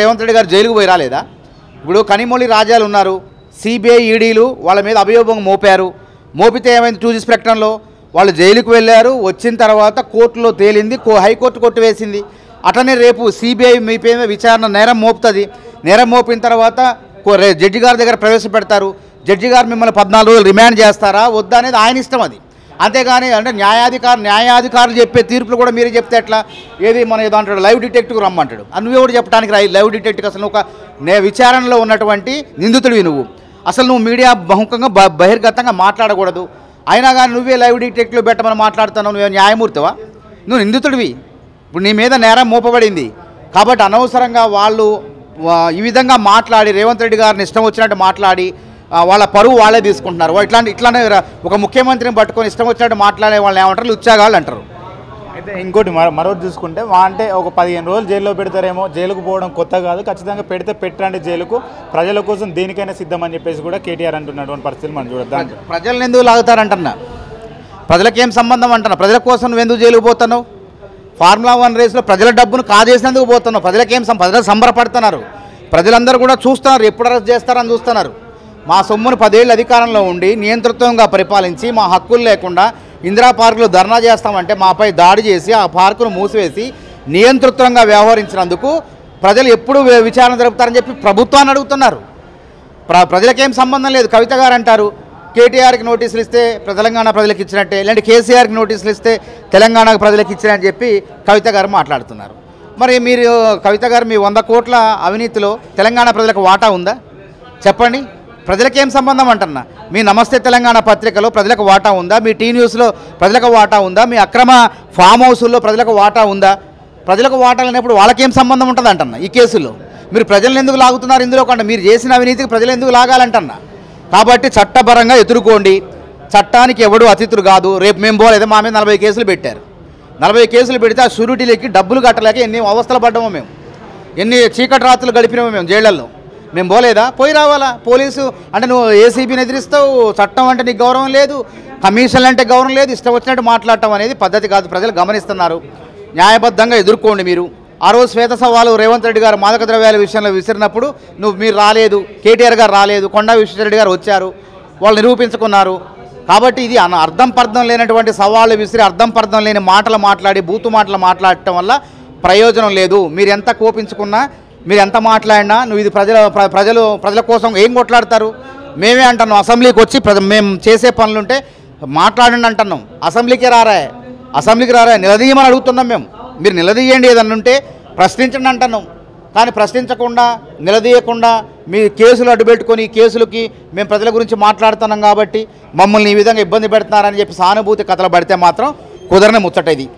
రేవంత్ రెడ్డి గారు జైలుకు పోయి రాలేదా? ఇప్పుడు కనిమొళి రాజాలు ఉన్నారు, సిబిఐ ఈడీలు వాళ్ళ మీద అభియోగం మోపారు. మోపితే ఏమైంది? 2G ప్రకటనలో వాళ్ళు జైలుకు వెళ్ళారు. వచ్చిన తర్వాత కోర్టులో తేలింది, హైకోర్టు కొట్టివేసింది. అట్లనే రేపు సిబిఐ మీ మీద విచారణ నేరం మోపుతుంది. నేరం మోపిన తర్వాత జడ్జి గారి దగ్గర ప్రవేశపెడతారు. జడ్జి గారు మిమ్మల్ని 14 రోజులు రిమాండ్ చేస్తారా వద్దా అనేది ఆయన ఇష్టం. అది అంతేగాని అంటే న్యాయాధికారులు చెప్పే తీర్పులు కూడా మీరే చెప్తే ఎట్లా? ఏది మన ఏదో అంటాడు, లైవ్ డిటెక్టివ్ రమ్మంటాడు. నువ్వు కూడా చెప్పడానికి లైవ్ డిటెక్టివ్ అసలు ఒక విచారణలో ఉన్నటువంటి నిందితుడివి నువ్వు. అసలు నువ్వు మీడియా బహుముఖంగా బహిర్గతంగా మాట్లాడకూడదు. అయినా కానీ నువ్వే లైవ్ డిటెక్టివ్ పెట్టమని మాట్లాడుతున్నావు. నువ్వే న్యాయమూర్తివా? నువ్వు నిందితుడివి. ఇప్పుడు నీ మీద నేరం మోపబడింది కాబట్టి అనవసరంగా వాళ్ళు ఈ విధంగా మాట్లాడి రేవంత్ రెడ్డి గారిని ఇష్టం వచ్చినట్టు మాట్లాడి వాళ్ళ పరువు వాళ్ళే తీసుకుంటున్నారు. ఇట్లానే ఒక ముఖ్యమంత్రిని పట్టుకొని ఇష్టం వచ్చినట్టు మాట్లాడే వాళ్ళని ఏమంటారు? లుచ్చాగాళ్ళు అంటారు. అయితే ఇంకోటి మరొకటి చూసుకుంటే అంటే ఒక 15 రోజులు జైల్లో పెడతారేమో. జైలుకు పోవడం కొత్త కాదు, ఖచ్చితంగా పెడితే పెట్టండి జైలుకు, ప్రజల కోసం దేనికైనా సిద్ధం అని చెప్పేసి కూడా కేటీఆర్ అంటున్నటువంటి పరిస్థితులు మనం చూద్దాం. ప్రజలను ఎందుకు లాగుతారంటున్నా? ప్రజలకేం సంబంధం అంటున్నా? ప్రజల కోసం నువ్వు ఎందుకు జైలుకు పోతున్నావు? ఫార్ములా 1 రేస్లో ప్రజల డబ్బును కాజేసినందుకు పోతున్నావు. ప్రజలు సంబరపడుతున్నారు. ప్రజలందరూ కూడా చూస్తున్నారు, ఎప్పుడు అరెస్ట్ చేస్తారని చూస్తున్నారు. మా సొమ్మును 10 ఏళ్ళు అధికారంలో ఉండి నియంతృత్వంగా పరిపాలించి మా హక్కులు లేకుండా ఇందిరా పార్కులో ధర్నా చేస్తామంటే మాపై దాడి చేసి ఆ పార్కును మూసివేసి నియంతృత్వంగా వ్యవహరించినందుకు ప్రజలు ఎప్పుడు విచారణ జరుపుతారని చెప్పి ప్రభుత్వాన్ని అడుగుతున్నారు. ప్రజలకేం సంబంధం లేదు. కవిత గారు అంటారు కేటీఆర్కి నోటీసులు ఇస్తే తెలంగాణ ప్రజలకు ఇచ్చినట్టే, లేదంటే కేసీఆర్కి నోటీసులు ఇస్తే తెలంగాణకు ప్రజలకు ఇచ్చినని చెప్పి కవిత గారు మాట్లాడుతున్నారు. మరి మీరు కవిత గారు మీ 100 కోట్ల అవినీతిలో తెలంగాణ ప్రజలకు వాటా ఉందా? చెప్పండి. ప్రజలకేం సంబంధం అంటున్నా? మీ నమస్తే తెలంగాణ పత్రికలో ప్రజలకు వాటా ఉందా? మీ టీ న్యూస్లో ప్రజలకు వాటా ఉందా? మీ అక్రమ ఫామ్ హౌస్ల్లో ప్రజలకు వాటా ఉందా? ప్రజలకు వాటా లేనప్పుడు వాళ్ళకేం సంబంధం ఉంటుంది అంటున్నా? ఈ కేసులో మీరు ప్రజలను ఎందుకు లాగుతున్నారు? ఇందులో కంటే మీరు చేసిన అవినీతికి ప్రజలు ఎందుకు లాగాలంటున్నా? కాబట్టి చట్టపరంగా ఎదుర్కోండి. చట్టానికి ఎవడు అతిథులు కాదు. రేపు మేము పోలేదు, మా మీద 40 కేసులు పెట్టారు. 40 కేసులు పెడితే ఆ షూరిటీలకి డబ్బులు కట్టలేక ఎన్ని అవస్థలు పడ్డామో మేము, ఎన్ని చీకటి రాత్రులు గడిపినామో మేము జైళ్లలో. మేము పోలేదా? పోయి రావాలా? పోలీసు అంటే నువ్వు ఏసీబీని ఎదిరిస్తావు, చట్టం అంటే నీకు గౌరవం లేదు, కమిషన్లు అంటే గౌరవం లేదు, ఇష్టం వచ్చినట్టు మాట్లాడటం అనేది పద్ధతి కాదు. ప్రజలు గమనిస్తున్నారు. న్యాయబద్ధంగా ఎదుర్కోండి. మీరు ఆ రోజు శ్వేత సవాలు రేవంత్ రెడ్డి గారు మాదక ద్రవ్యాల విషయంలో విసిరినప్పుడు మీరు రాలేదు, కేటీఆర్ గారు రాలేదు, కొండా విశ్వేశ్వరరెడ్డి గారు వచ్చారు, వాళ్ళు నిరూపించుకున్నారు. కాబట్టి ఇది అర్థం పర్థం లేనటువంటి సవాళ్ళు విసిరి అర్థం పర్థం లేని మాటలు మాట్లాడి బూతు మాటలు మాట్లాడటం వల్ల ప్రయోజనం లేదు. మీరు ఎంత కోపించుకున్నా, మీరు ఎంత మాట్లాడినా నువ్వు ఇది ప్రజల కోసం ఏం కొట్లాడతారు? మేమే అంటున్నాం అసెంబ్లీకి వచ్చి మేము చేసే పనులుంటే మాట్లాడండి అంటున్నాం. అసెంబ్లీకి రారా నిలదీయమని అడుగుతున్నాం మేము. మీరు నిలదీయండి, ఏదన్నా ఉంటే ప్రశ్నించండి అంటున్నాం. కానీ ప్రశ్నించకుండా నిలదీయకుండా మీ కేసులు అడ్డుపెట్టుకొని కేసులకి మేము ప్రజల గురించి మాట్లాడుతున్నాం కాబట్టి మమ్మల్ని ఈ విధంగా ఇబ్బంది పెడుతున్నారని చెప్పి సానుభూతి కథలు పడితే మాత్రం కుదరని ముచ్చట ఇది.